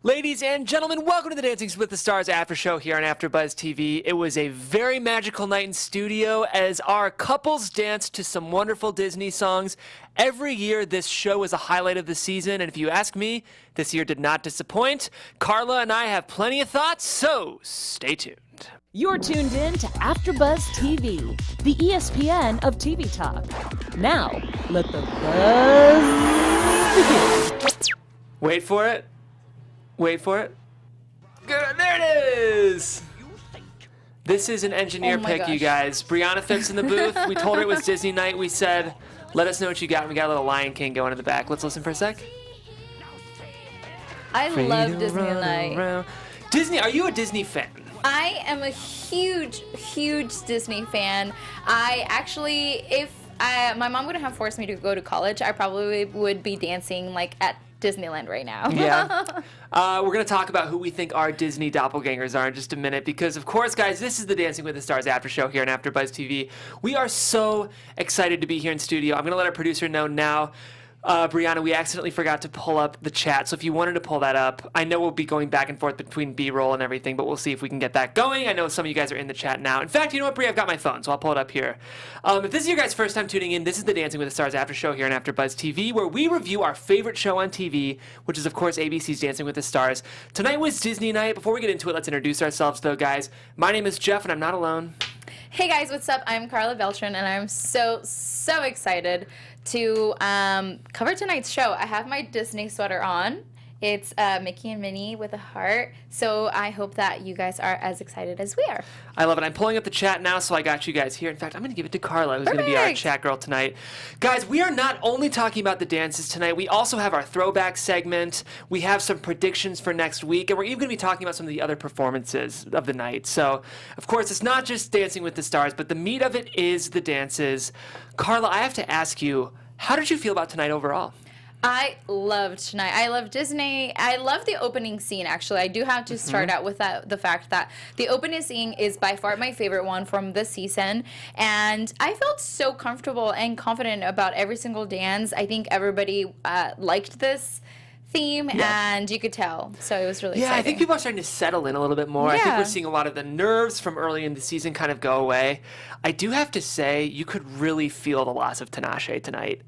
Ladies and gentlemen, welcome to the Dancing with the Stars after show here on AfterBuzz TV. It was a very magical night in studio as our couples danced to some wonderful Disney songs. Every year, this show is a highlight of the season, and if you ask me, this year did not disappoint. Karla and I have plenty of thoughts, so stay tuned. You're tuned in to AfterBuzz TV, the ESPN of TV talk. Now, let the buzz begin. Wait for it. Wait for it. Good. There it is. This is an engineer pick, you guys. Brianna Phipps in the booth. We told her it was Disney night. We said, let us know what you got. We got a little Lion King going in the back. Let's listen for a sec. I love Disney night. Disney, are you a Disney fan? I am a huge Disney fan. I actually, if my mom wouldn't have forced me to go to college, I probably would be dancing like at Disneyland right now. Yeah. We're going to talk about who we think our Disney doppelgangers are in just a minute because, of course, guys, this is the Dancing with the Stars after show here on AfterBuzz TV. We are so excited to be here in studio. I'm going to let our producer know now. Brianna, we accidentally forgot to pull up the chat, so if you wanted to pull that up, I know we'll be going back and forth between B-roll and everything, but we'll see if we can get that going. I know some of you guys are in the chat now. In fact, you know what, Bri? I've got my phone, so I'll pull it up here. If this is your guys' first time tuning in, this is the Dancing with the Stars after show here on AfterBuzz TV, where we review our favorite show on TV, which is, of course, ABC's Dancing with the Stars. Tonight was Disney night. Before we get into it, let's introduce ourselves, though, guys. My name is Jeff, and I'm not alone. Hey guys, what's up? I'm Karla Beltran, and I'm so excited to cover tonight's show. I have my Disney sweater on. It's Mickey and Minnie with a heart, so I hope that you guys are as excited as we are. I love it. I'm pulling up the chat now, so I got you guys here. In fact, I'm going to give it to Karla, who's going to be our chat girl tonight. Guys, we are not only talking about the dances tonight, we also have our throwback segment. We have some predictions for next week, and we're even going to be talking about some of the other performances of the night. So, of course, it's not just Dancing with the Stars, but the meat of it is the dances. Karla, I have to ask you, how did you feel about tonight overall? I loved tonight. I love Disney. I love the opening scene, actually. I do have to start out with the fact that the opening scene is by far my favorite one from this season. And I felt so comfortable and confident about every single dance. I think everybody liked this theme, and you could tell. So it was really exciting. I think people are starting to settle in a little bit more. I think we're seeing a lot of the nerves from early in the season kind of go away. I do have to say, you could really feel the loss of Tinashe tonight.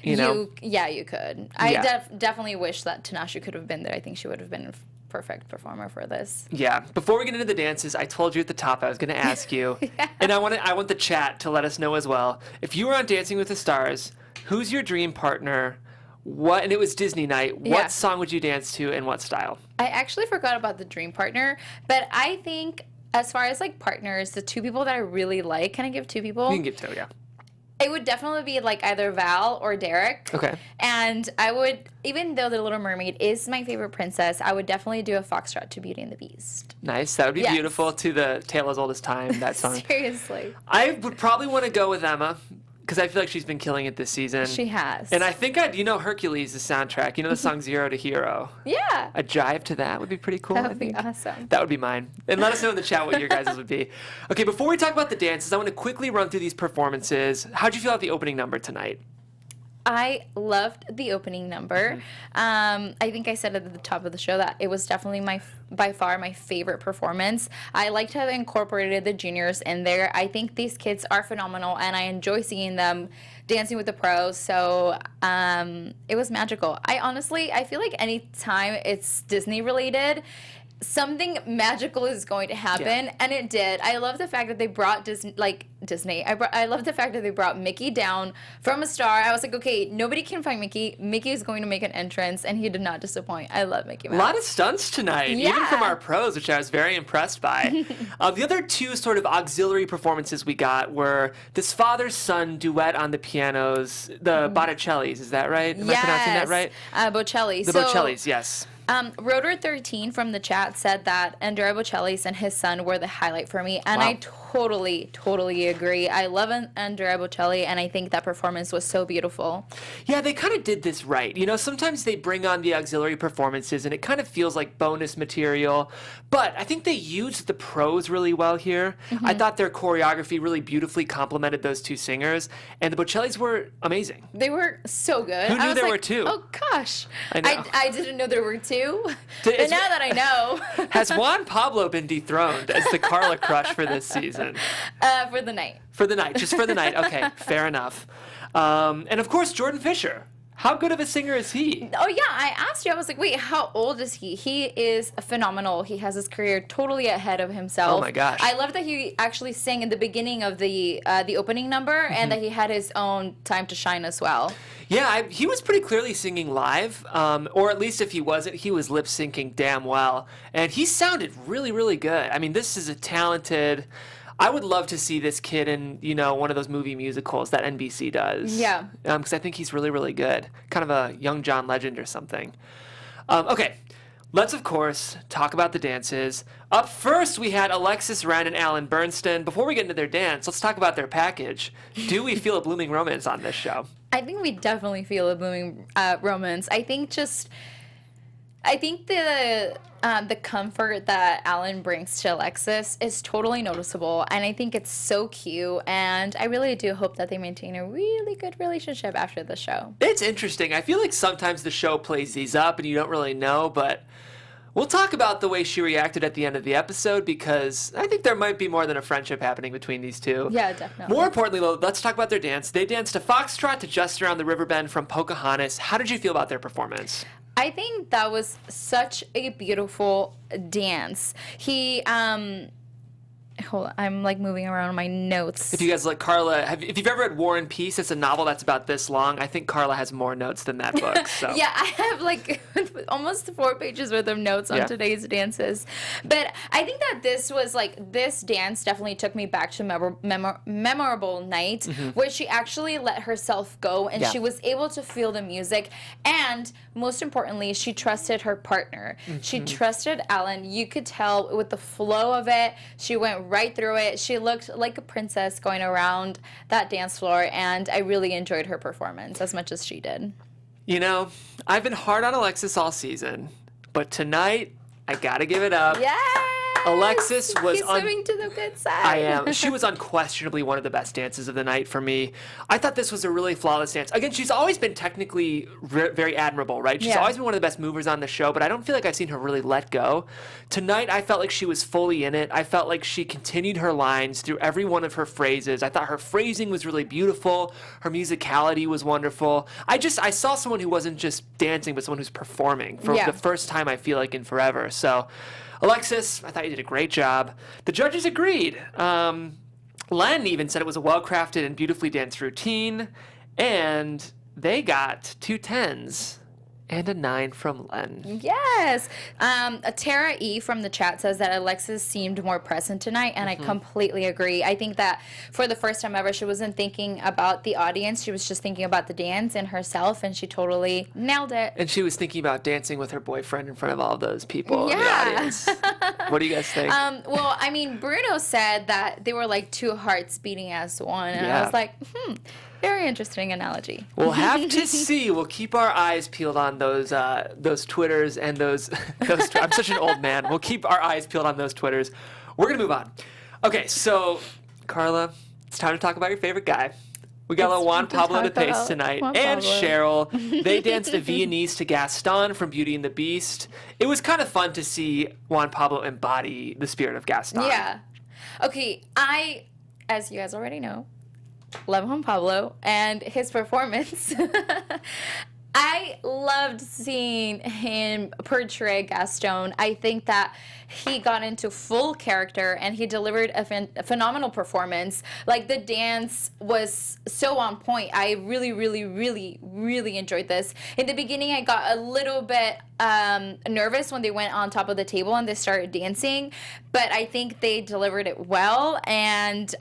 You know? You could. I definitely wish that Tinashe could have been there. I think she would have been a perfect performer for this. Yeah. Before we get into the dances, I told you at the top I was going to ask you, and I want the chat to let us know as well. If you were on Dancing with the Stars, who's your dream partner? And it was Disney night. What song would you dance to and what style? I actually forgot about the dream partner, but I think as far as like partners, the two people that I really like, can I give two people? You can give two, yeah. It would definitely be like either Val or Derek. Okay. And I would, even though The Little Mermaid is my favorite princess, I would definitely do a foxtrot to Beauty and the Beast. Nice. That would be beautiful, to the Tale as Old as Time, that song. Seriously. I would probably want to go with Emma, because I feel like she's been killing it this season. She has. And I think Hercules, the soundtrack. You know the song Zero to Hero? Yeah. A jive to that would be pretty cool. That would be awesome. That would be mine. And let us know in the chat what your guys' would be. Okay, before we talk about the dances, I want to quickly run through these performances. How'd you feel about the opening number tonight? I loved the opening number. I think I said at the top of the show that it was definitely by far my favorite performance. I liked how they incorporated the juniors in there. I think these kids are phenomenal, and I enjoy seeing them dancing with the pros. So it was magical. I feel like any time it's Disney related, something magical is going to happen, and it did. I love the fact that they brought Disney. I love the fact that they brought Mickey down from a star. I was like, okay, nobody can find Mickey. Mickey is going to make an entrance, and he did not disappoint. I love Mickey Mouse. A lot of stunts tonight, even from our pros, which I was very impressed by. The other two sort of auxiliary performances we got were this father-son duet on the pianos, the Botticellis. Is that right? Am I pronouncing that right? Bocelli. The Bocellis, yes. Rotor13 from the chat said that Andrea Bocelli and his son were the highlight for me, and I totally agree. I love Andrea Bocelli, and I think that performance was so beautiful. Yeah, they kind of did this right. You know, sometimes they bring on the auxiliary performances and it kind of feels like bonus material, but I think they used the pros really well here. I thought their choreography really beautifully complemented those two singers, and the Bocellis were amazing. They were so good. Who knew there were two? Oh gosh, I know. I didn't know there were two, Did- but now that I know, Has Juan Pablo been dethroned as the Karla crush for this season? for the night. For the night, just for the night. Okay, fair enough. And of course, Jordan Fisher. How good of a singer is he? Oh yeah, I asked you. I was like, wait, how old is he? He is phenomenal. He has his career totally ahead of himself. Oh my gosh. I love that he actually sang in the beginning of the opening number, and that he had his own time to shine as well. Yeah, he was pretty clearly singing live, or at least if he wasn't, he was lip syncing damn well. And he sounded really, really good. I mean, this is a talented. I would love to see this kid in, you know, one of those movie musicals that NBC does. Yeah. Because I think he's really, really good. Kind of a young John Legend or something. Okay, let's, of course, talk about the dances. Up first, we had Alexis, Ren, and Alan Bernstein. Before we get into their dance, let's talk about their package. Do we feel a blooming romance on this show? I think we definitely feel a booming romance. I think the comfort that Alan brings to Alexis is totally noticeable, and I think it's so cute, and I really do hope that they maintain a really good relationship after the show. It's interesting. I feel like sometimes the show plays these up and you don't really know, but we'll talk about the way she reacted at the end of the episode, because I think there might be more than a friendship happening between these two. Yeah, definitely. More importantly, though, let's talk about their dance. They danced a foxtrot to Just Around the River Bend from Pocahontas. How did you feel about their performance? I think that was such a beautiful dance. He, hold on, I'm like moving around my notes. If you guys like Karla, if you've ever read War and Peace, it's a novel that's about this long. I think Karla has more notes than that book. So. Yeah, I have like almost 4 pages worth of notes on today's dances. But I think that this dance definitely took me back to memorable night where she actually let herself go and she was able to feel the music, and most importantly, she trusted her partner. She trusted Alan. You could tell with the flow of it. She went right through it. She looked like a princess going around that dance floor, and I really enjoyed her performance as much as she did. You know, I've been hard on Alexis all season, but tonight I gotta give it up. Yes! Alexis was He's swimming to the good side. I am. She was unquestionably one of the best dances of the night for me. I thought this was a really flawless dance. Again, she's always been technically very admirable, right? She's always been one of the best movers on the show, but I don't feel like I've seen her really let go. Tonight, I felt like she was fully in it. I felt like she continued her lines through every one of her phrases. I thought her phrasing was really beautiful. Her musicality was wonderful. I saw someone who wasn't just dancing, but someone who's performing for the first time, I feel like, in forever. So, Alexis, I thought you did a great job. The judges agreed. Len even said it was a well-crafted and beautifully danced routine, and they got 2 10s and a 9 from Len. Yes. Tara E. from the chat says that Alexis seemed more present tonight, and I completely agree. I think that for the first time ever, she wasn't thinking about the audience. She was just thinking about the dance and herself, and she totally nailed it. And she was thinking about dancing with her boyfriend in front of all those people in the audience. What do you guys think? Well, I mean, Bruno said that they were like 2 hearts beating as one, and I was like, very interesting analogy. We'll have to see. We'll keep our eyes peeled on those Twitters and those I'm such an old man. We'll keep our eyes peeled on those Twitters. We're going to move on. Okay, so, Karla, it's time to talk about your favorite guy. We got a little Juan Pablo to pace tonight. And Cheryl. They danced a Viennese to Gaston from Beauty and the Beast. It was kind of fun to see Juan Pablo embody the spirit of Gaston. Yeah. Okay, as you guys already know, love Juan Pablo and his performance. I loved seeing him portray Gaston. I think that he got into full character and he delivered a phenomenal performance. Like, the dance was so on point. I really, really, really, really enjoyed this. In the beginning, I got a little bit nervous when they went on top of the table and they started dancing, but I think they delivered it well, and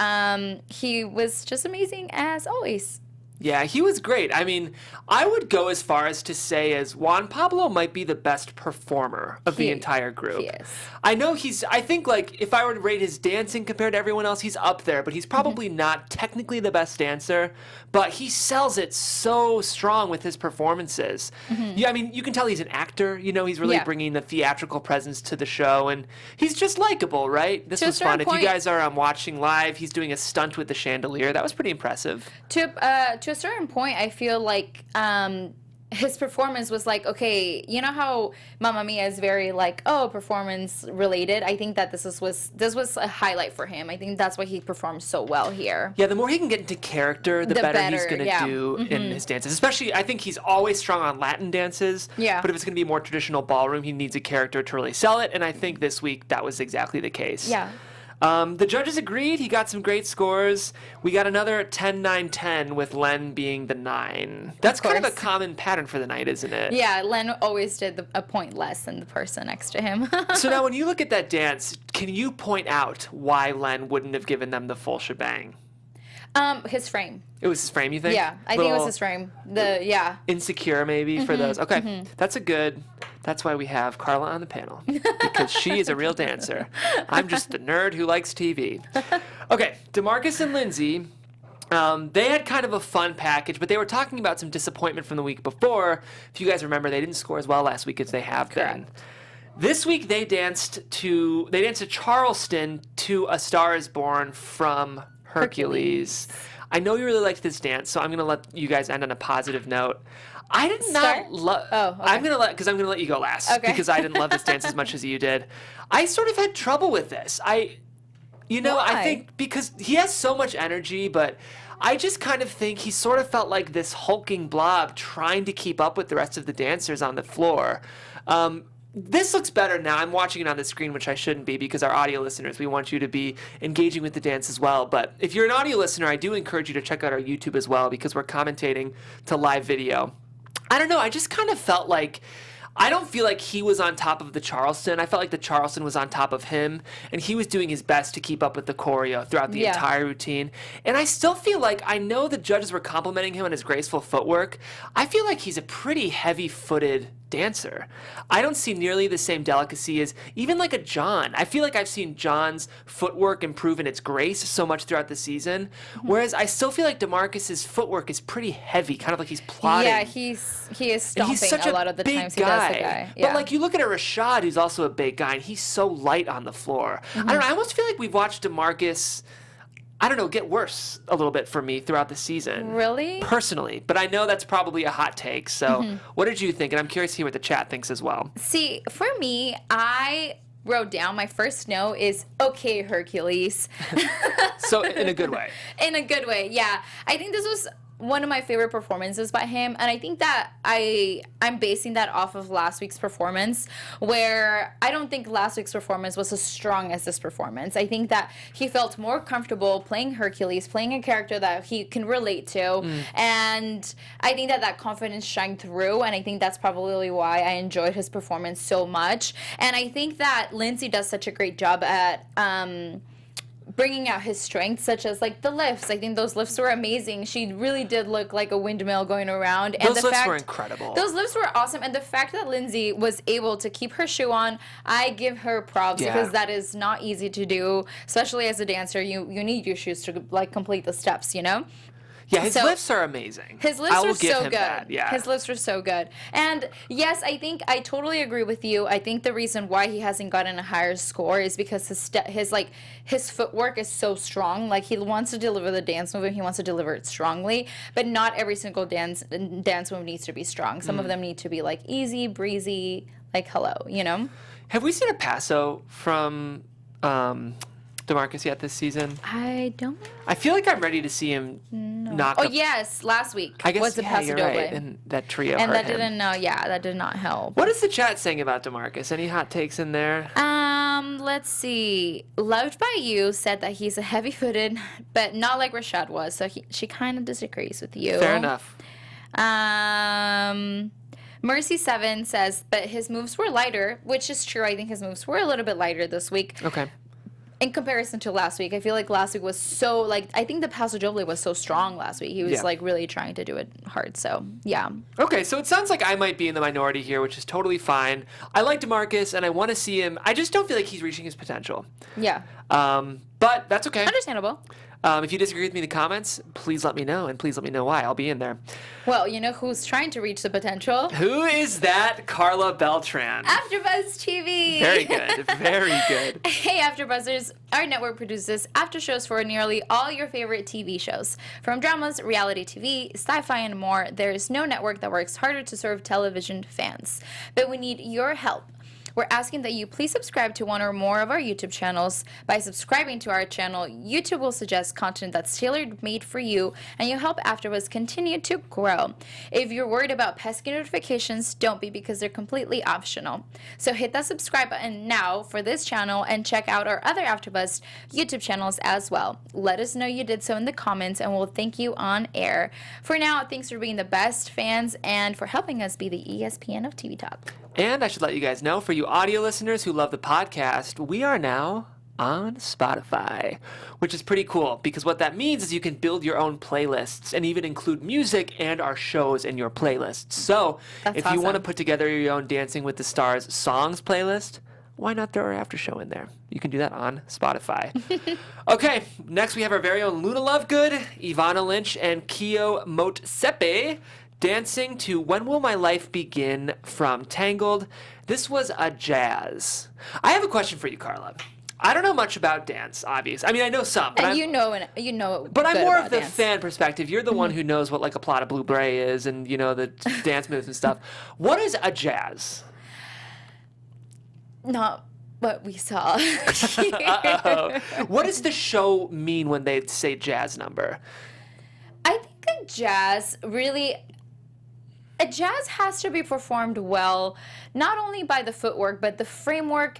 he was just amazing as always. Yeah, he was great. I mean, I would go as far as to say as Juan Pablo might be the best performer of the entire group. He is. I think, like, if I were to rate his dancing compared to everyone else, he's up there, but he's probably not technically the best dancer, but he sells it so strong with his performances. Yeah, I mean, you can tell he's an actor. You know, he's really bringing the theatrical presence to the show, and he's just likable, right? This was fun. If you guys are watching live, he's doing a stunt with the chandelier. That was pretty impressive. To a certain point, I feel like his performance was like, okay, you know how Mamma Mia is very like, oh, performance related. I think that this was a highlight for him. I think that's why he performed so well here. Yeah, the more he can get into character, the better he's going to do in his dances. Especially, I think he's always strong on Latin dances. Yeah. But if it's going to be more traditional ballroom, he needs a character to really sell it. And I think this week that was exactly the case. Yeah. The judges agreed. He got some great scores. We got another 10, 9, 10 with Len being the 9. That's kind of a common pattern for the night, isn't it? Yeah, Len always did a point less than the person next to him. So now when you look at that dance, can you point out why Len wouldn't have given them the full shebang? His frame. It was his frame, you think? Yeah, I think it was his frame. Insecure, maybe, for those. Okay, that's why we have Karla on the panel, because she is a real dancer. I'm just the nerd who likes TV. Okay, DeMarcus and Lindsay, they had kind of a fun package, but they were talking about some disappointment from the week before. If you guys remember, they didn't score as well last week as they have been. This week they danced to Charleston to A Star Is Born from Hercules. I know you really liked this dance, so I'm going to let you guys end on a positive note. I did not love. Oh, okay. I'm gonna let you go last because I didn't love this dance as much as you did. I sort of had trouble with this. I think because he has so much energy, but I just kind of think he sort of felt like this hulking blob trying to keep up with the rest of the dancers on the floor. This looks better now. I'm watching it on the screen, which I shouldn't be because our audio listeners, we want you to be engaging with the dance as well. But if you're an audio listener, I do encourage you to check out our YouTube as well because we're commentating to live video. I don't know. I just kind of felt like I don't feel like he was on top of the Charleston. I felt like the Charleston was on top of him, and he was doing his best to keep up with the choreo throughout the entire routine. And I still feel like I know the judges were complimenting him on his graceful footwork. I feel like he's a pretty heavy-footed dancer. I don't see nearly the same delicacy as even like a John. I feel like I've seen John's footwork improve in its grace so much throughout the season, whereas I still feel like DeMarcus's footwork is pretty heavy, kind of like he's plodding. Yeah, he is stomping a lot of the times he does the guy. Yeah. But like you look at a Rashad, who's also a big guy, and he's so light on the floor. I don't know. I almost feel like we've watched DeMarcus, I don't know, get worse a little bit for me throughout the season. Really? Personally. But I know that's probably a hot take. So what did you think? And I'm curious to hear what the chat thinks as well. See, for me, I wrote down my first note is, okay, Hercules. So in a good way. In a good way, yeah. I think this was one of my favorite performances by him, and I think that I'm basing that off of last week's performance, where I don't think last week's performance was as strong as this performance. I think that he felt more comfortable playing Hercules, playing a character that he can relate to, and I think that confidence shined through, and I think that's probably why I enjoyed his performance so much. And I think that Lindsay does such a great job at bringing out his strengths, such as like the lifts. I think those lifts were amazing. She really did look like a windmill going around. And those lifts were incredible. Those lifts were awesome. And the fact that Lindsay was able to keep her shoe on, I give her props because that is not easy to do, especially as a dancer. You need your shoes to like complete the steps, you know? Yeah, his lifts are amazing. His lifts are so good. That, yeah. His lifts are so good. And yes, I think I totally agree with you. I think the reason why he hasn't gotten a higher score is because his footwork is so strong. Like he wants to deliver the dance move and he wants to deliver it strongly, but not every single dance move needs to be strong. Some of them need to be like easy, breezy, like hello, you know? Have we seen a passo from DeMarcus yet this season? I don't know. I feel like I'm ready to see him knock up. Yes, last week I guess, was the paso you're doble. right. And that trio and hurt that him. that did not help. What is the chat saying about DeMarcus? Any hot takes in there? Let's see. Loved by You said that he's a heavy-footed, but not like Rashad was. So she kind of disagrees with you. Fair enough. Mercy7 says, but his moves were lighter, which is true. I think his moves were a little bit lighter this week. Okay. in comparison to last week. I feel like last week was so, like, I think the Paso Doble was so strong last week. He was, like, really trying to do it hard. So, yeah. Okay, so it sounds like I might be in the minority here, which is totally fine. I like DeMarcus, and I want to see him. I just don't feel like he's reaching his potential. Yeah. But that's okay. Understandable. If you disagree with me in the comments, please let me know, and please let me know why. I'll be in there. Well, you know who's trying to reach the potential? Who is that Karla Beltran? AfterBuzz TV. Very good. Very good. Hey, AfterBuzzers. Our network produces after shows for nearly all your favorite TV shows. From dramas, reality TV, sci-fi, and more, there is no network that works harder to serve television fans. But we need your help. We're asking that you please subscribe to one or more of our YouTube channels. By subscribing to our channel, YouTube will suggest content that's tailor-made for you, and you'll help AfterBuzz continue to grow. If you're worried about pesky notifications, don't be, because they're completely optional. So hit that subscribe button now for this channel and check out our other AfterBuzz YouTube channels as well. Let us know you did so in the comments, and we'll thank you on air. For now, thanks for being the best fans and for helping us be the ESPN of TV Talk. And I should let you guys know, for you audio listeners who love the podcast, we are now on Spotify, which is pretty cool, because what that means is you can build your own playlists and even include music and our shows in your playlists. So if you want to put together your own Dancing with the Stars songs playlist, why not throw our after show in there? You can do that on Spotify. Okay, next we have our very own Luna Lovegood, Evanna Lynch, and Keo Motsepe dancing to When Will My Life Begin from Tangled. This was a jazz. I have a question for you, Karla. I don't know much about dance, obviously. I mean, I know some. But And you know. But I'm more of the dance. fan perspective. You're the one who knows what, like, a plot of blue bray is and, you know, the dance moves and stuff. What is a jazz? Not what we saw. Uh-oh. What does the show mean when they say jazz number? I think a jazz has to be performed well, not only by the footwork, but the framework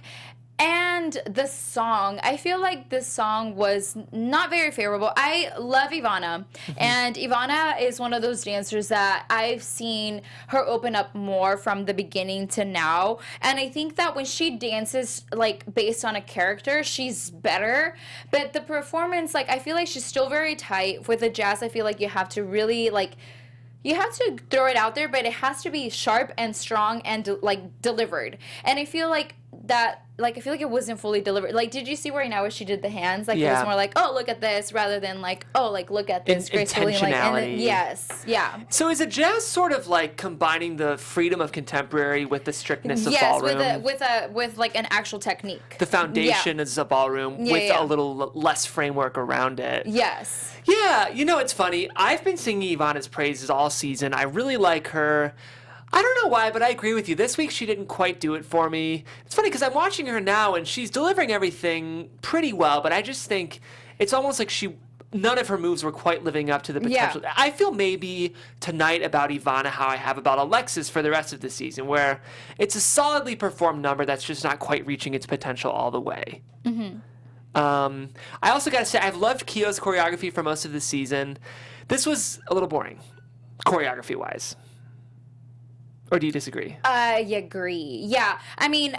and the song. I feel like this song was not very favorable. I love Evanna, and Evanna is one of those dancers that I've seen her open up more from the beginning to now, and I think that when she dances, like, based on a character, she's better. But the performance, like, I feel like she's still very tight. With the jazz, I feel like you have to really, like, you have to throw it out there, but it has to be sharp and strong and delivered. And I feel like that, like, I feel like it wasn't fully delivered. Like, did you see right now where she did the hands? Like, it was more like, oh, look at this, rather than like, oh, like, look at this gracefully. Intentionality. Yes, yeah. So is a jazz sort of like combining the freedom of contemporary with the strictness of ballroom? Yes, with like an actual technique. The foundation is a ballroom with a little less framework around it. Yes. Yeah, you know, it's funny. I've been singing Ivana's praises all season. I really like her. I don't know why, but I agree with you. This week she didn't quite do it for me. It's funny because I'm watching her now and she's delivering everything pretty well, but I just think it's almost like none of her moves were quite living up to the potential. Yeah. I feel maybe tonight about Evanna how I have about Alexis for the rest of the season, where it's a solidly performed number that's just not quite reaching its potential all the way. Mm-hmm. I also got to say, I've loved Keo's choreography for most of the season. This was a little boring, choreography-wise. Or do you disagree? I agree. Yeah. I mean,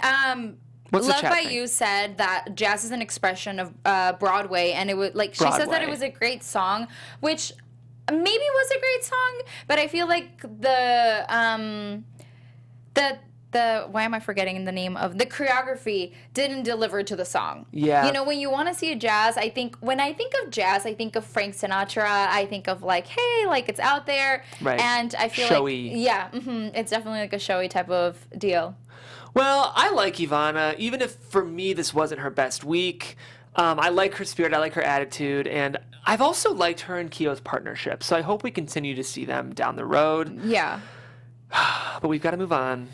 Love by You said that jazz is an expression of Broadway, and it was like she says that it was a great song, which maybe was a great song, but I feel like the why am I forgetting the name of the choreography didn't deliver to the song. Yeah. You know, when you want to see a jazz, when I think of jazz, I think of Frank Sinatra. I think of like, hey, like it's out there. Right. And I feel showy. It's definitely like a showy type of deal. Well, I like Evanna, even if for me this wasn't her best week. I like her spirit, I like her attitude, and I've also liked her and Keo's partnership, so I hope we continue to see them down the road. Yeah. But we've got to move on.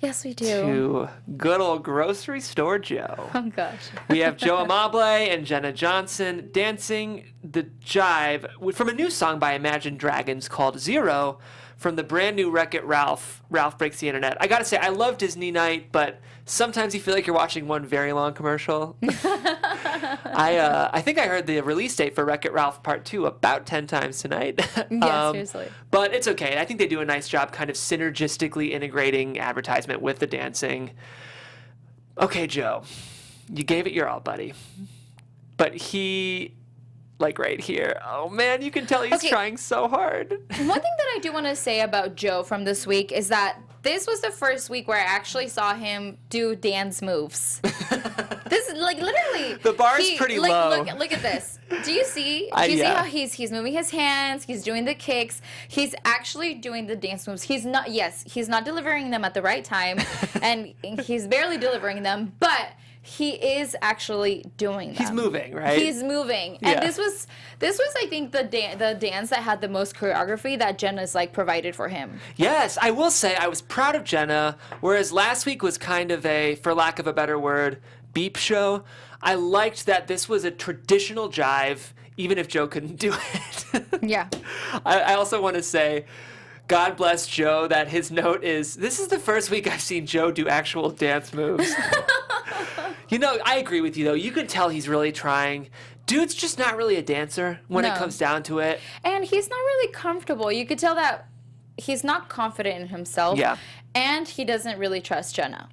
Yes, we do. To good old Grocery Store Joe. Oh, gosh. We have Joe Amable and Jenna Johnson dancing the jive from a new song by Imagine Dragons called Zero from the brand new Wreck-It Ralph Breaks the Internet. I gotta say, I love Disney Night, but sometimes you feel like you're watching one very long commercial. I think I heard the release date for Wreck-It Ralph Part 2 about 10 times tonight. Yeah, seriously. But it's okay. I think they do a nice job kind of synergistically integrating advertisement with the dancing. Okay, Joe, you gave it your all, buddy. but he, like right here, oh man, you can tell he's Okay. trying so hard. One thing that I do want to say about Joe from this week is that this was the first week where I actually saw him do dance moves. This is like literally. The bar is pretty low. Look at this. Do you see? Do you see how he's moving his hands? He's doing the kicks. He's actually doing the dance moves. He's not delivering them at the right time, and he's barely delivering them, but he is actually doing them. He's moving, right? He's moving, and this was I think the dance that had the most choreography that Jenna's like provided for him. Yes, I will say I was proud of Jenna, whereas last week was kind of a, for lack of a better word, beep show. I liked that this was a traditional jive, even if Joe couldn't do it. Yeah. I also want to say, God bless Joe, that his note is, this is the first week I've seen Joe do actual dance moves. You know, I agree with you, though. You can tell he's really trying. Dude's just not really a dancer when it comes down to it. And he's not really comfortable. You could tell that he's not confident in himself. Yeah. And he doesn't really trust Jenna.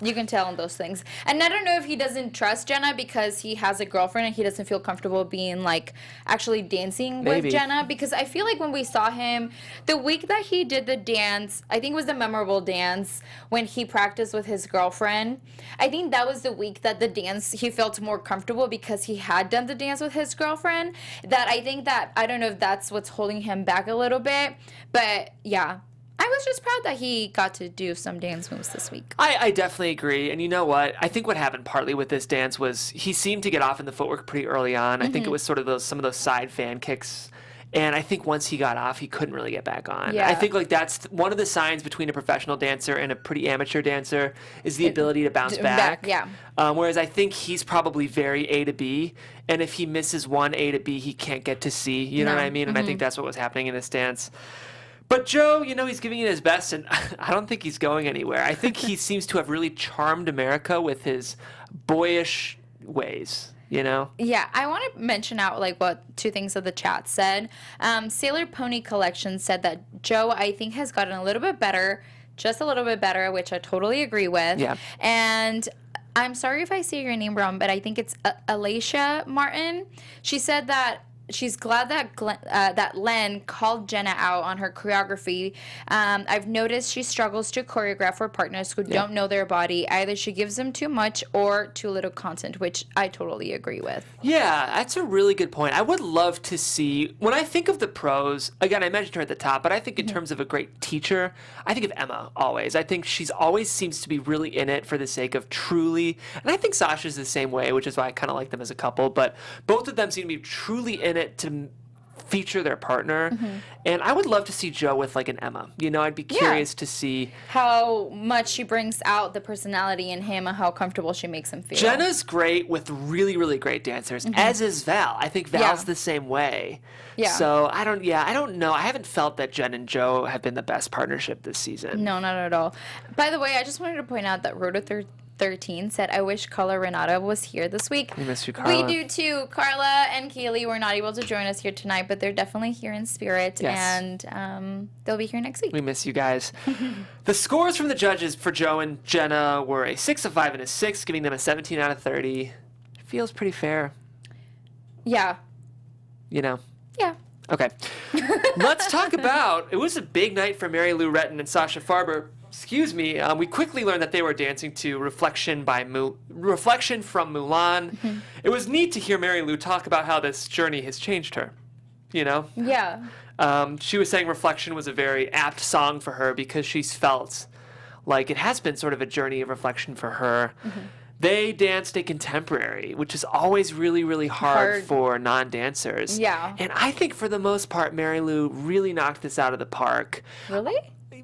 You can tell in those things. And I don't know if he doesn't trust Jenna because he has a girlfriend and he doesn't feel comfortable being like actually dancing with Jenna. Because I feel like when we saw him, the week that he did the dance, I think it was the memorable dance when he practiced with his girlfriend. I think that was the week that the dance, he felt more comfortable because he had done the dance with his girlfriend. That I think that, I don't know if that's what's holding him back a little bit. But yeah. I was just proud that he got to do some dance moves this week. I definitely agree. And you know what? I think what happened partly with this dance was he seemed to get off in the footwork pretty early on. I think it was sort of some of those side fan kicks. And I think once he got off, he couldn't really get back on. Yeah. I think like that's one of the signs between a professional dancer and a pretty amateur dancer is the ability to bounce back. Yeah. Whereas I think he's probably very A to B. And if he misses one A to B, he can't get to C. You know what I mean? And I think that's what was happening in this dance. But Joe, you know, he's giving it his best, and I don't think he's going anywhere. I think he seems to have really charmed America with his boyish ways, you know? Yeah, I want to mention out like what two things that the chat said. Sailor Pony Collection said that Joe, I think, has gotten a little bit better, just a little bit better, which I totally agree with. Yeah. And I'm sorry if I say your name wrong, but I think it's Alicia Martin. She said that she's glad that that Len called Jenna out on her choreography. I've noticed she struggles to choreograph for partners who don't know their body. Either she gives them too much or too little content, which I totally agree with. Yeah, that's a really good point. I would love to see, when I think of the pros, again, I mentioned her at the top, but I think in terms of a great teacher, I think of Emma always. I think she's always seems to be really in it for the sake of truly, and I think Sasha's the same way, which is why I kind of like them as a couple, but both of them seem to be truly in it to feature their partner. And I would love to see Joe with like an Emma. You know, I'd be curious to see how much she brings out the personality in him and how comfortable she makes him feel. Jenna's great with really, really great dancers, as is Val. I think Val's the same way. Yeah. So I don't know. I haven't felt that Jen and Joe have been the best partnership this season. No, not at all. By the way, I just wanted to point out that Rhoda 13 said, I wish Karla Renata was here this week. We miss you, Karla. We do too. Karla and Kaylee were not able to join us here tonight, but they're definitely here in spirit, and they'll be here next week. We miss you guys. The scores from the judges for Joe and Jenna were a 6, a 5, and a 6, giving them a 17 out of 30. Feels pretty fair. Yeah. You know? Yeah. Okay. Let's talk about, it was a big night for Mary Lou Retton and Sasha Farber. Excuse me. We quickly learned that they were dancing to Reflection from Mulan. It was neat to hear Mary Lou talk about how this journey has changed her. You know? Yeah. She was saying Reflection was a very apt song for her because she's felt like it has been sort of a journey of reflection for her. They danced a contemporary, which is always really, really hard for non-dancers. Yeah. And I think for the most part, Mary Lou really knocked this out of the park. Really?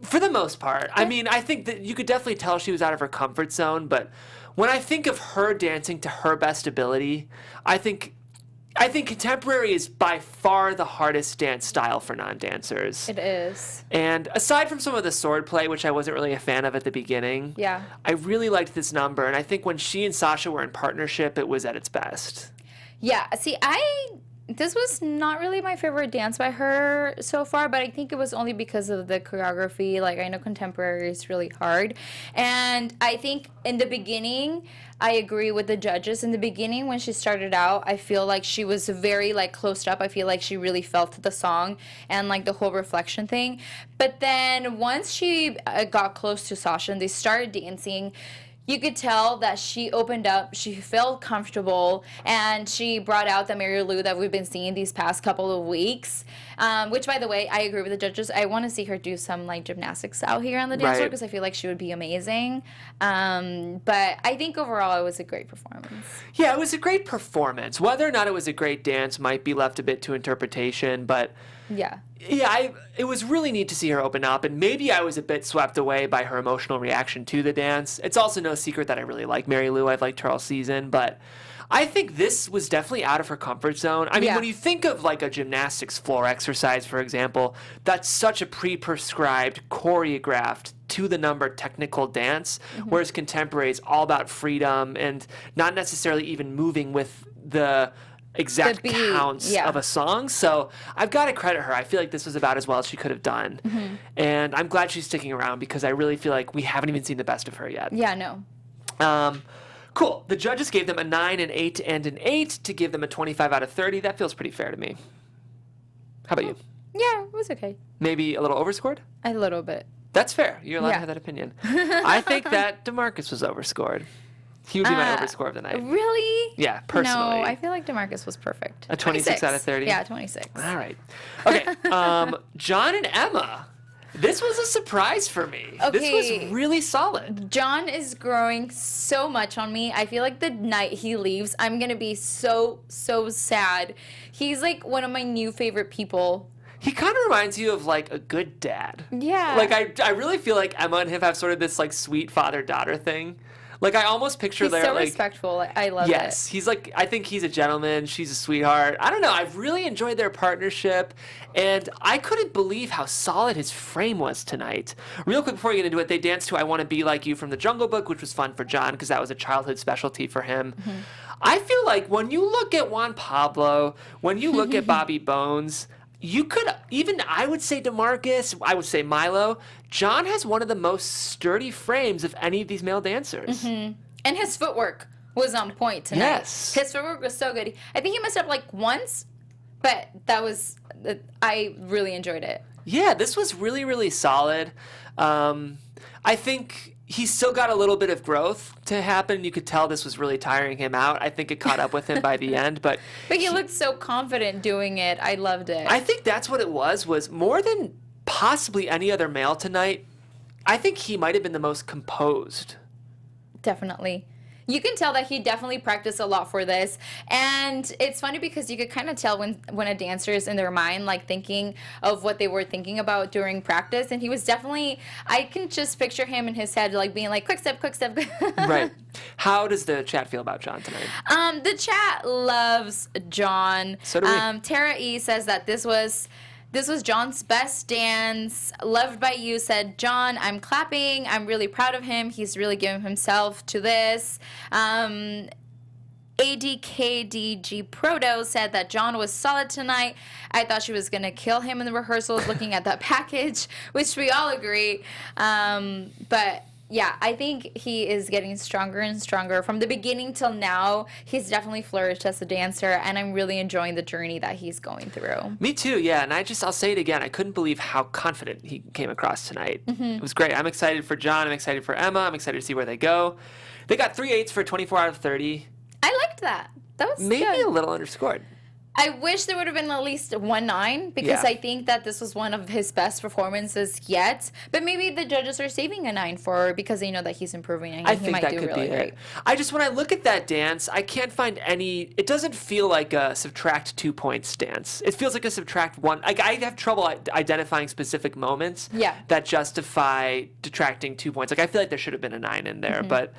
For the most part. I mean, I think that you could definitely tell she was out of her comfort zone, but when I think of her dancing to her best ability, I think contemporary is by far the hardest dance style for non-dancers. It is. And aside from some of the sword play, which I wasn't really a fan of at the beginning, I really liked this number, and I think when she and Sasha were in partnership, it was at its best. Yeah. See, I This was not really my favorite dance by her so far, but I think it was only because of the choreography. Like, I know contemporary is really hard. And I think in the beginning, I agree with the judges. In the beginning, when she started out, I feel like she was very, like, closed up. I feel like she really felt the song and, like, the whole reflection thing. But then once she got close to Sasha and they started dancing, you could tell that she opened up, she felt comfortable, and she brought out the Mary Lou that we've been seeing these past couple of weeks. Which, by the way, I agree with the judges. I want to see her do some, like, gymnastics out here on the dance floor because I feel like she would be amazing. But I think overall it was a great performance. Yeah, it was a great performance. Whether or not it was a great dance might be left a bit to interpretation, but... Yeah, it was really neat to see her open up, and maybe I was a bit swept away by her emotional reaction to the dance. It's also no secret that I really like Mary Lou. I've liked her all season, but I think this was definitely out of her comfort zone. I mean, when you think of like a gymnastics floor exercise, for example, that's such a pre-prescribed, choreographed, to the number technical dance, whereas contemporary is all about freedom and not necessarily even moving with the exact counts of a song. So I've got to credit her. I feel like this was about as well as she could have done. And I'm glad she's sticking around because I really feel like we haven't even seen the best of her yet. Yeah, no. Cool. The judges gave them a 9, an 8, and an 8 to give them a 25 out of 30. That feels pretty fair to me. How about you? Yeah, it was okay. Maybe a little overscored? A little bit. That's fair. You're allowed to have that opinion. I think that DeMarcus was overscored. He would be my overscore of the night. Really? Yeah, personally. No, I feel like DeMarcus was perfect. A 26 out of 30? Yeah, 26. All right. Okay, John and Emma. This was a surprise for me. Okay. This was really solid. John is growing so much on me. I feel like the night he leaves, I'm going to be so sad. He's like one of my new favorite people. He kind of reminds you of like a good dad. Yeah. Like I really feel like Emma and him have sort of this like sweet father-daughter thing. Like I almost picture he's their so like respectful. I love it. Yes, he's like I think he's a gentleman. She's a sweetheart. I don't know. I've really enjoyed their partnership, and I couldn't believe how solid his frame was tonight. Real quick before we get into it, they danced to "I Want to Be Like You" from The Jungle Book, which was fun for John because that was a childhood specialty for him. I feel like when you look at Juan Pablo, when you look at Bobby Bones. You could even, I would say DeMarcus, I would say Milo. John has one of the most sturdy frames of any of these male dancers. And his footwork was on point tonight. Yes. His footwork was so good. I think he messed up like once, but I really enjoyed it. Yeah, this was really, really solid. I think he's still got a little bit of growth to happen. You could tell this was really tiring him out. I think it caught up with him by the end, but he looked so confident doing it. I loved it. I think that's what it was more than possibly any other male tonight. I think he might have been the most composed. Definitely. You can tell that he definitely practiced a lot for this. And it's funny because you could kind of tell when a dancer is in their mind, like thinking of what they were thinking about during practice. And he was definitely, I can just picture him in his head, like being like, quick step, quick step. Right. How does the chat feel about John tonight? The chat loves John. So do we. Tara E says that this was John's best dance. Loved by You said, John, I'm clapping. I'm really proud of him. He's really given himself to this. ADKDG Proto said that John was solid tonight. I thought she was going to kill him in the rehearsals looking at that package, which we all agree. But yeah, I think he is getting stronger and stronger. From the beginning till now, he's definitely flourished as a dancer, and I'm really enjoying the journey that he's going through. Me too, yeah. And I'll say it again, I couldn't believe how confident he came across tonight. It was great. I'm excited for John. I'm excited for Emma. I'm excited to see where they go. They got 3 8s for 24 out of 30. I liked that. That was maybe good. a little underscored. I wish there would have been at least 1 9 because I think that this was one of his best performances yet. But maybe the judges are saving a 9 for because they know that he's improving and he might do really great. When I look at that dance, I can't find any. It doesn't feel like a subtract 2 points dance. It feels like a subtract 1. Like I have trouble identifying specific moments that justify detracting 2 points. Like I feel like there should have been a 9 in there, but.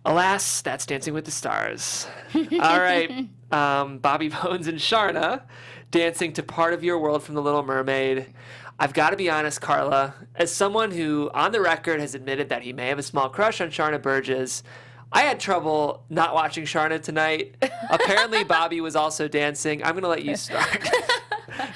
Alas, that's Dancing with the Stars. All right, Bobby Bones and Sharna dancing to Part of Your World from The Little Mermaid. I've got to be honest, Karla, as someone who, on the record, has admitted that he may have a small crush on Sharna Burgess, I had trouble not watching Sharna tonight. Apparently, Bobby was also dancing. I'm going to let you start.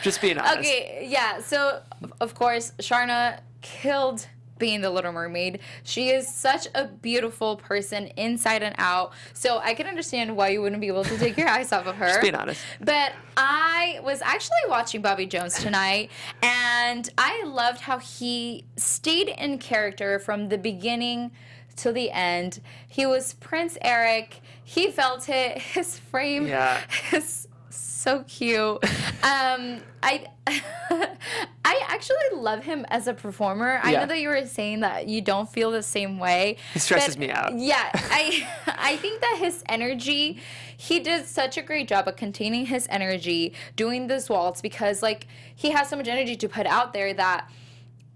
Just being honest. Okay, yeah. So, of course, Sharna killed being the Little Mermaid. She is such a beautiful person inside and out. So I can understand why you wouldn't be able to take your eyes off of her. Just being honest. But I was actually watching Bobby Jones tonight, and I loved how he stayed in character from the beginning to the end. He was Prince Eric. He felt it. His frame is so cute. I actually love him as a performer. I know that you were saying that you don't feel the same way. He stresses me out. Yeah, I think that his energy, he did such a great job of containing his energy, doing this waltz, because like he has so much energy to put out there that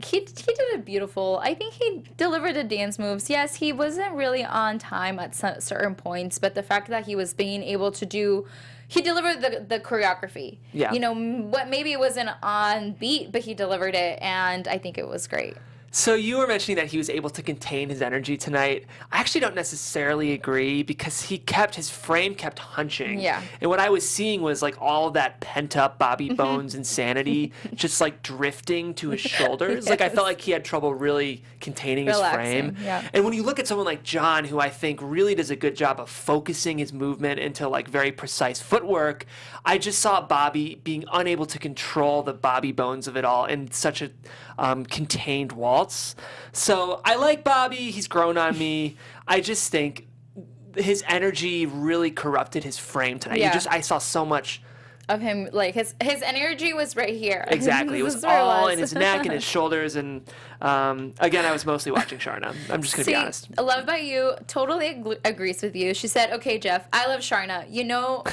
he did it beautiful. I think he delivered the dance moves. Yes, he wasn't really on time at certain points, but the fact that he was being able to do, he delivered the choreography. Yeah. You know, what maybe it wasn't on beat, but he delivered it, and I think it was great. So you were mentioning that he was able to contain his energy tonight. I actually don't necessarily agree because his frame kept hunching. Yeah. And what I was seeing was like all of that pent up Bobby Bones insanity just like drifting to his shoulders. Like I felt like he had trouble really containing his frame. Yeah. And when you look at someone like John, who I think really does a good job of focusing his movement into like very precise footwork, I just saw Bobby being unable to control the Bobby Bones of it all in such a contained waltz. So I like Bobby. He's grown on me. I just think his energy really corrupted his frame tonight. Yeah. I saw so much Of him, like his energy was right here. Exactly. It This was is where it all was. in his neck and his shoulders. And again, I was mostly watching Sharna. I'm just going to be honest. Love by You totally agrees with you. She said, "Okay, Jeff, I love Sharna. You know,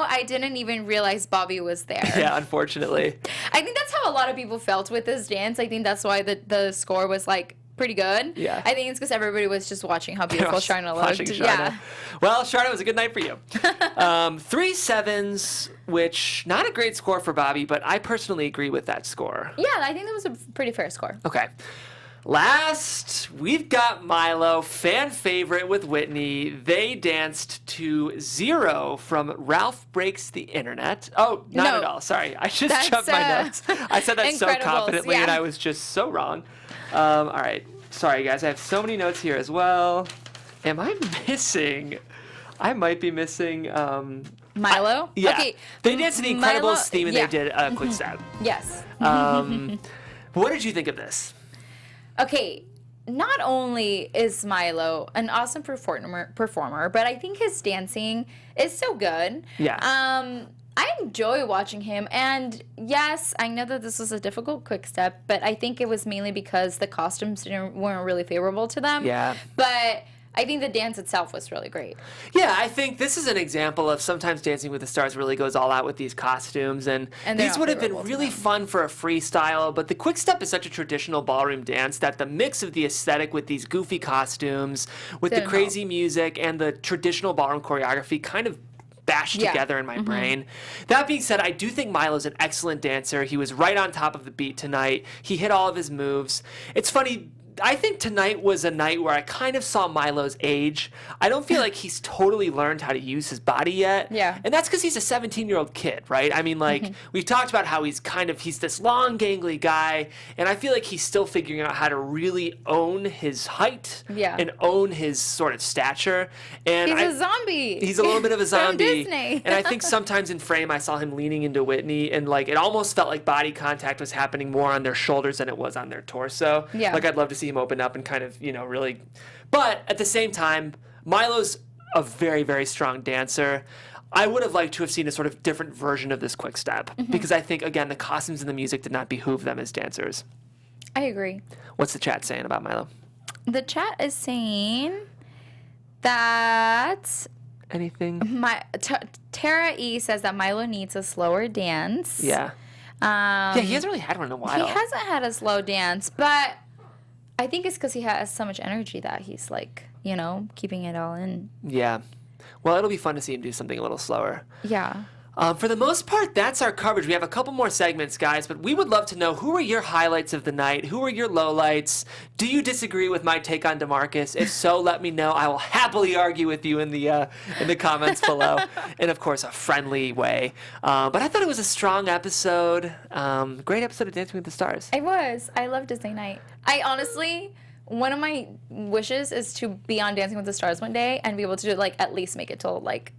I didn't even realize Bobby was there." Yeah, unfortunately. I think that's how a lot of people felt with this dance. I think that's why the score was like pretty good. Yeah. I think it's because everybody was just watching how beautiful Sharna looked. Watching Sharna. Yeah. Well, Sharna, it was a good night for you. 3-7s, which not a great score for Bobby, but I personally agree with that score. Yeah, I think that was a pretty fair score. Okay. Last, we've got Milo, fan favorite with Whitney. They danced to Zero from Ralph Breaks the Internet. Oh, not No. at all. Sorry. I just That's, jumped my notes. I said that so Incredibles, confidently, and yeah. I was just so wrong. All right. Sorry, guys. I have so many notes here as well. Am I missing? I might be missing. Milo? Yeah. Okay. They danced to the Milo- Incredibles theme, and yeah. they did a quick step. Yes. What did you think of this? Okay, not only is Milo an awesome performer, but I think his dancing is so good. Yeah. I enjoy watching him, and yes, I know that this was a difficult quick step, but I think it was mainly because the costumes weren't really favorable to them. Yeah. But I think the dance itself was really great. Yeah, I think this is an example of sometimes Dancing with the Stars really goes all out with these costumes, and they're these not would have been favorable to really them. fun for a freestyle, but the quick step is such a traditional ballroom dance that the mix of the aesthetic with these goofy costumes, with the Didn't crazy music, and the traditional ballroom choreography kind of bashed Yeah. together in my brain. That being said, I do think Milo's an excellent dancer. He was right on top of the beat tonight. He hit all of his moves. It's funny, I think tonight was a night where I kind of saw Milo's age. I don't feel like he's totally learned how to use his body yet. Yeah. And that's because he's a 17-year-old kid, right? I mean, like, we've talked about how he's this long, gangly guy, and I feel like he's still figuring out how to really own his height Yeah. and own his sort of stature. And He's a zombie. He's a little bit of a From zombie. Disney. And I think sometimes in frame I saw him leaning into Whitney, and like it almost felt like body contact was happening more on their shoulders than it was on their torso. Yeah. Like I'd love to see him open up and kind of, really. But at the same time, Milo's a very, very strong dancer. I would have liked to have seen a sort of different version of this quick step because I think, again, the costumes and the music did not behoove them as dancers. I agree. What's the chat saying about Milo? The chat is saying that Anything? Tara E says that Milo needs a slower dance. Yeah. Yeah, he hasn't really had one in a while. He hasn't had a slow dance, but I think it's because he has so much energy that he's like, keeping it all in. Yeah. Well, it'll be fun to see him do something a little slower. Yeah. For the most part, that's our coverage. We have a couple more segments, guys, but we would love to know, who are your highlights of the night? Who are your lowlights? Do you disagree with my take on DeMarcus? If so, let me know. I will happily argue with you in the comments below, in, of course, a friendly way. But I thought it was a strong episode. Great episode of Dancing with the Stars. It was. I love Disney Night. I honestly, one of my wishes is to be on Dancing with the Stars one day and be able to like at least make it till like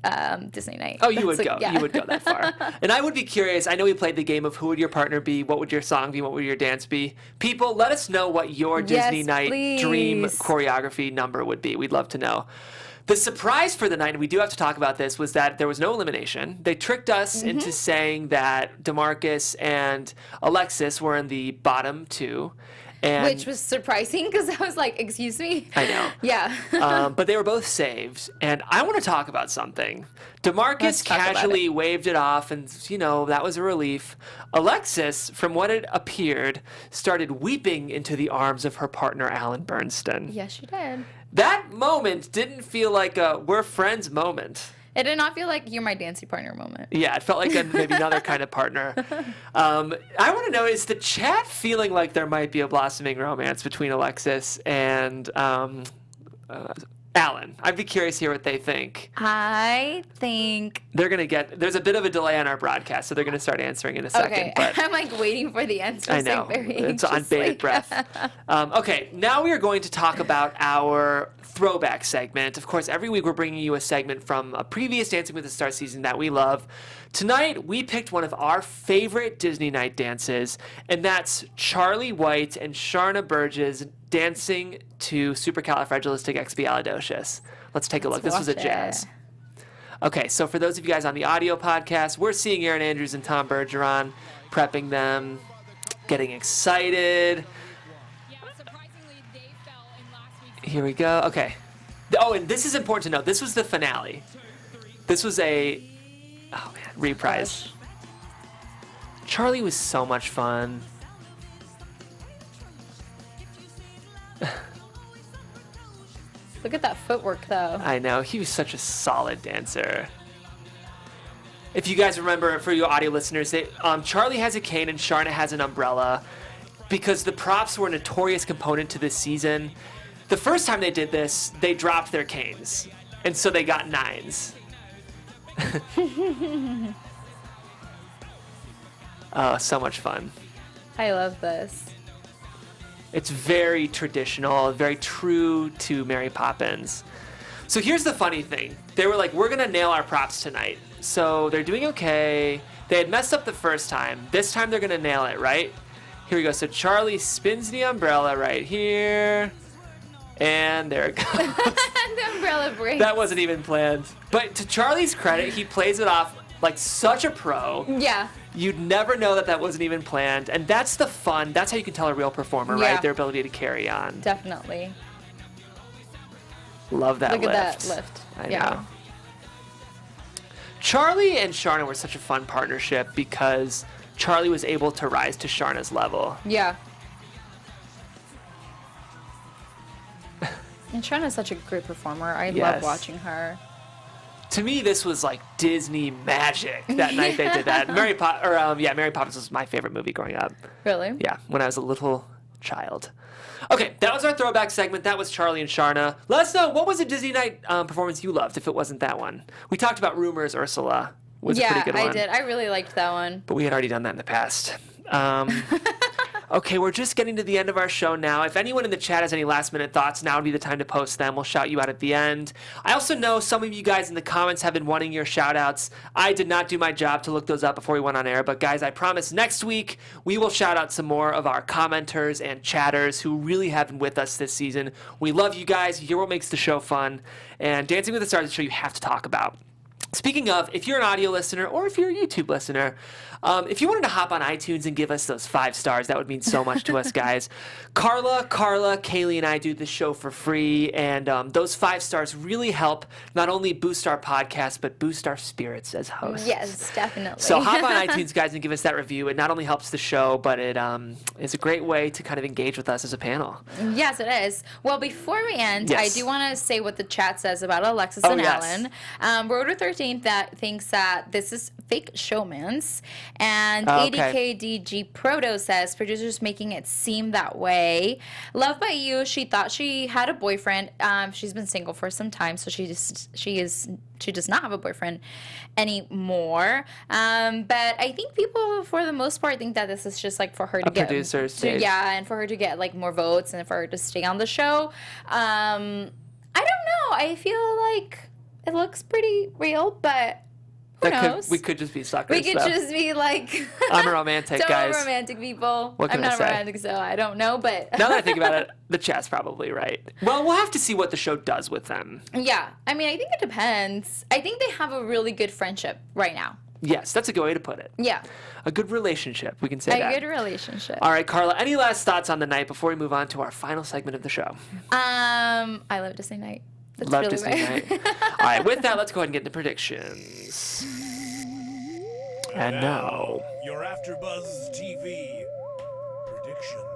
Disney Night. Oh, you would That's go. like, yeah. You would go that far. And I would be curious. I know we played the game of who would your partner be, what would your song be, what would your dance be. People, let us know what your Disney Night dream choreography number would be. We'd love to know. The surprise for the night, and we do have to talk about this, was that there was no elimination. They tricked us into saying that DeMarcus and Alexis were in the bottom two. And Which was surprising because I was like, excuse me? I know. Yeah. But they were both saved. And I want to talk about something. DeMarcus Let's talk about casually waved it off, and, that was a relief. Alexis, from what it appeared, started weeping into the arms of her partner, Alan Bernstein. Yes, she did. That moment didn't feel like a we're friends moment. It did not feel like you're my dancing partner moment. Yeah, it felt like maybe another kind of partner. I want to know, is the chat feeling like there might be a blossoming romance between Alexis and Alan? I'd be curious to hear what they think. I think... They're going to get... There's a bit of a delay on our broadcast, so they're going to start answering in a second. Okay, But I'm like waiting for the answers. I know. Like, very It's on anxiously. bated breath. Okay, now we are going to talk about our throwback segment. Of course, every week we're bringing you a segment from a previous Dancing with the Stars season that we love. Tonight, we picked one of our favorite Disney Night dances, and that's Charlie White and Sharna Burgess dancing to Supercalifragilisticexpialidocious. Let's take a look. This was a watch jazz. it. Okay, so for those of you guys on the audio podcast, we're seeing Erin Andrews and Tom Bergeron prepping them, getting excited. Here we go. Okay. Oh, and this is important to note. This was the finale. This was a reprise. Charlie was so much fun. Look at that footwork, though. I know. He was such a solid dancer. If you guys remember, for you audio listeners, Charlie has a cane and Sharna has an umbrella because the props were a notorious component to this season. The first time they did this, they dropped their canes, and so they got 9s. Oh, so much fun. I love this. It's very traditional, very true to Mary Poppins. So here's the funny thing. They were like, we're going to nail our props tonight. So they're doing okay. They had messed up the first time. This time they're going to nail it, right? Here we go. So Charlie spins the umbrella right here. And there it goes. The umbrella breaks. That wasn't even planned. But to Charlie's credit, he plays it off like such a pro. Yeah. You'd never know that wasn't even planned. And that's the fun. That's how you can tell a real performer, Yeah. right? Their ability to carry on. Definitely. Love that Look lift. at that lift. I Yeah. know. Charlie and Sharna were such a fun partnership because Charlie was able to rise to Sharna's level. Yeah. And Sharna's such a great performer. I Yes. love watching her. To me, this was like Disney magic that night they did that. Mary Poppins was my favorite movie growing up. Really? Yeah, when I was a little child. Okay, that was our throwback segment. That was Charlie and Sharna. Let us know, what was a Disney Night performance you loved if it wasn't that one? We talked about Rumors Ursula was a pretty good one. I did. I really liked that one. But we had already done that in the past. Okay, we're just getting to the end of our show now. If anyone in the chat has any last-minute thoughts, now would be the time to post them. We'll shout you out at the end. I also know some of you guys in the comments have been wanting your shout-outs. I did not do my job to look those up before we went on air, but guys, I promise next week we will shout out some more of our commenters and chatters who really have been with us this season. We love you guys. You're what makes the show fun. And Dancing with the Stars is a show you have to talk about. Speaking of, if you're an audio listener or if you're a YouTube listener, if you wanted to hop on iTunes and give us those 5 stars, that would mean so much to us, guys. Karla, Kaylee, and I do this show for free, and those 5 stars really help not only boost our podcast, but boost our spirits as hosts. Yes, definitely. So hop on iTunes, guys, and give us that review. It not only helps the show, but it is a great way to kind of engage with us as a panel. Yes, it is. Well, before we end, Yes. I do want to say what the chat says about Alexis Oh, and yes. Alan. Rotor13 team that thinks that this is fake showmance. And Oh, okay. ADKDG Proto says producers making it seem that way. Love by You, she thought she had a boyfriend. She's been single for some time, so she does not have a boyfriend anymore. But I think people, for the most part, think that this is just like for her to get producer's stage. yeah, and for her to get like more votes and for her to stay on the show. I don't know. I feel like it looks pretty real, but who knows? We could just be suckers. We could though. just be like I'm a romantic, so guys. romantic people. What can I'm I not say? romantic, so I don't know, but Now that I think about it, the chat's probably right. Well, we'll have to see what the show does with them. yeah. I mean, I think it depends. I think they have a really good friendship right now. Yes, that's a good way to put it. Yeah. A good relationship, we can say that. A good relationship. All right, Karla, any last thoughts on the night before we move on to our final segment of the show? I love Disney Night. That's Love really Disney right. Night. All right, with that, let's go ahead and get into predictions. And now, your AfterBuzz TV predictions.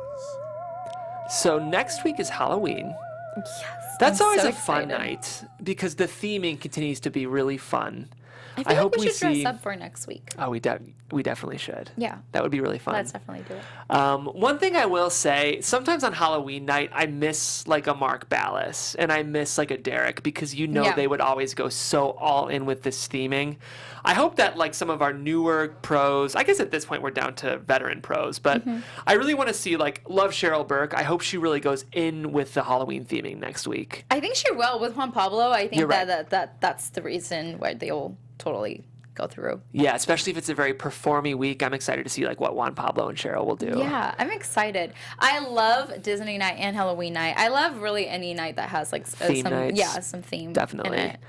so next week is Halloween. Yes. That's I'm always so a fun excited. night because the theming continues to be really fun. I feel hope like we should see. dress up for next week. Oh, we definitely should. Yeah. That would be really fun. Let's definitely do it. One thing I will say, sometimes on Halloween night, I miss like a Mark Ballas and I miss like a Derek because Yeah. they would always go so all in with this theming. I hope that like some of our newer pros, I guess at this point we're down to veteran pros, but Mm-hmm. I really want to see like love Cheryl Burke. I hope she really goes in with the Halloween theming next week. I think she will with Juan Pablo. I think You're right. that's the reason why they'll totally go through. Yeah, especially if it's a very performy week. I'm excited to see like what Juan Pablo and Cheryl will do. Yeah, I'm excited. I love Disney night and Halloween night. I love really any night that has like Theme some nights. some theme. Definitely. In it.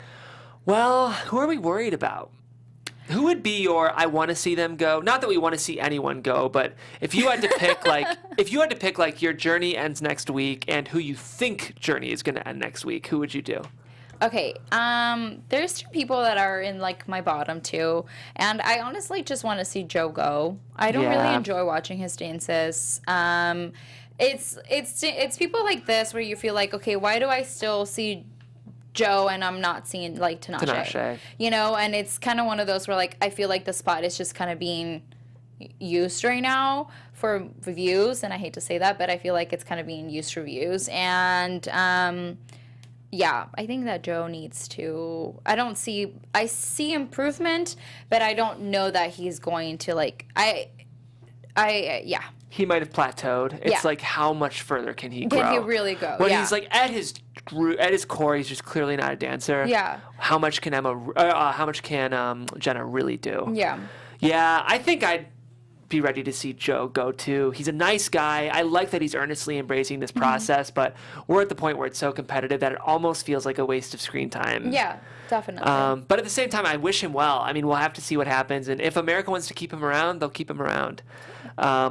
Well, who are we worried about? Who would be your I want to see them go? Not that we want to see anyone go, but if you had to pick like your journey ends next week and who you think journey is going to end next week, who would you do? Okay, there's two people that are in like my bottom two, and I honestly just want to see Joe go. I don't really Yeah. enjoy watching his dances. It's people like this where you feel like, okay, why do I still see Joe and I'm not seeing like Tinashe? You know, and it's kind of one of those where like I feel like the spot is just kind of being used right now for views, and I hate to say that, but I feel like it's kind of being used for views, and yeah, I think that Joe needs to. I see improvement, but I don't know that he's going to like. Yeah. He might have plateaued. It's Yeah. like how much further can he grow? Can he really go? When Yeah. he's like at his core, he's just clearly not a dancer. Yeah. How much can Jenna really do? Yeah. Yeah, I think I'd be ready to see Joe go too. He's a nice guy. I like that he's earnestly embracing this process, but we're at the point where it's so competitive that it almost feels like a waste of screen time. Yeah, definitely. But at the same time, I wish him well. I mean, we'll have to see what happens, and if America wants to keep him around, they'll keep him around. I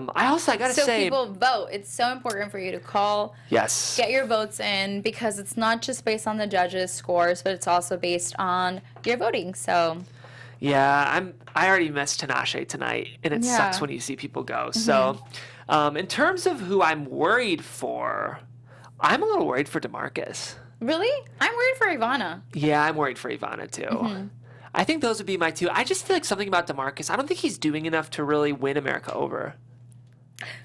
gotta so say, people vote. It's so important for you to call, yes, get your votes in, because it's not just based on the judges' scores, but it's also based on your voting. So yeah, I already missed Tinashe tonight, and it Yeah. sucks when you see people go. So, in terms of who I'm worried for, I'm a little worried for DeMarcus. really, I'm worried for Evanna. Yeah, I'm worried for Evanna too. I think those would be my two. I just feel like something about DeMarcus. I don't think he's doing enough to really win America over.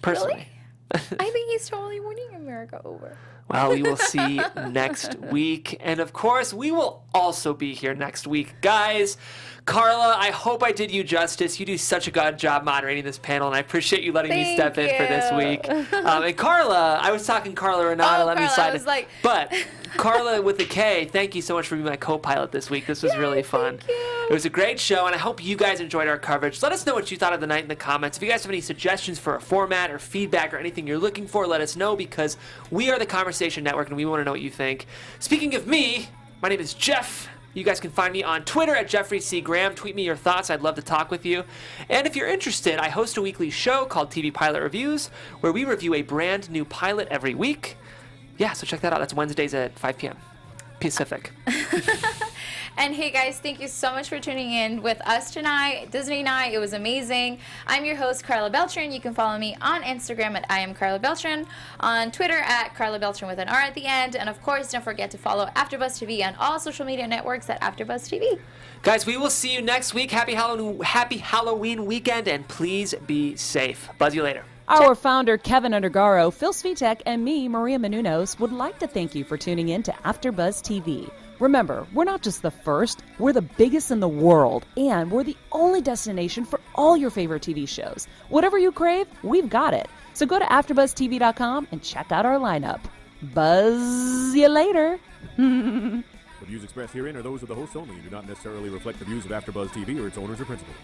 Personally. I think he's totally winning America over. Well, we will see next week. And of course, we will also be here next week. Guys, Karla, I hope I did you justice. You do such a good job moderating this panel, and I appreciate you letting me step in for this week. And Karla, I was talking Karla Renata. Let me Karla, slide I was like... But Karla with a K, thank you so much for being my co-pilot this week. This was really fun. thank you. It was a great show, and I hope you guys enjoyed our coverage. Let us know what you thought of the night in the comments. If you guys have any suggestions for a format or feedback or anything you're looking for, let us know, because we are the Conversation Network, and we want to know what you think. Speaking of me, my name is Jeff. You guys can find me on Twitter at Jeffrey C. Graham. Tweet me your thoughts. I'd love to talk with you. And if you're interested, I host a weekly show called TV Pilot Reviews, where we review a brand new pilot every week. Yeah, so check that out. That's Wednesdays at 5 p.m. Pacific. And hey guys, thank you so much for tuning in with us tonight. Disney night, it was amazing. I'm your host, Karla Beltran. You can follow me on Instagram at I am Karla Beltran, on Twitter at Karla Beltran with an R at the end, and of course, don't forget to follow AfterBuzz TV on all social media networks at AfterBuzz TV. Guys, we will see you next week. Happy Halloween weekend, and please be safe. Buzz you later. Our founder, Kevin Undergaro, Phil Svitek, and me, Maria Menounos, would like to thank you for tuning in to AfterBuzz TV. Remember, we're not just the first, we're the biggest in the world, and we're the only destination for all your favorite TV shows. Whatever you crave, we've got it. So go to AfterBuzzTV.com and check out our lineup. Buzz you later. The views expressed herein are those of the hosts only and do not necessarily reflect the views of AfterBuzz TV or its owners or principals.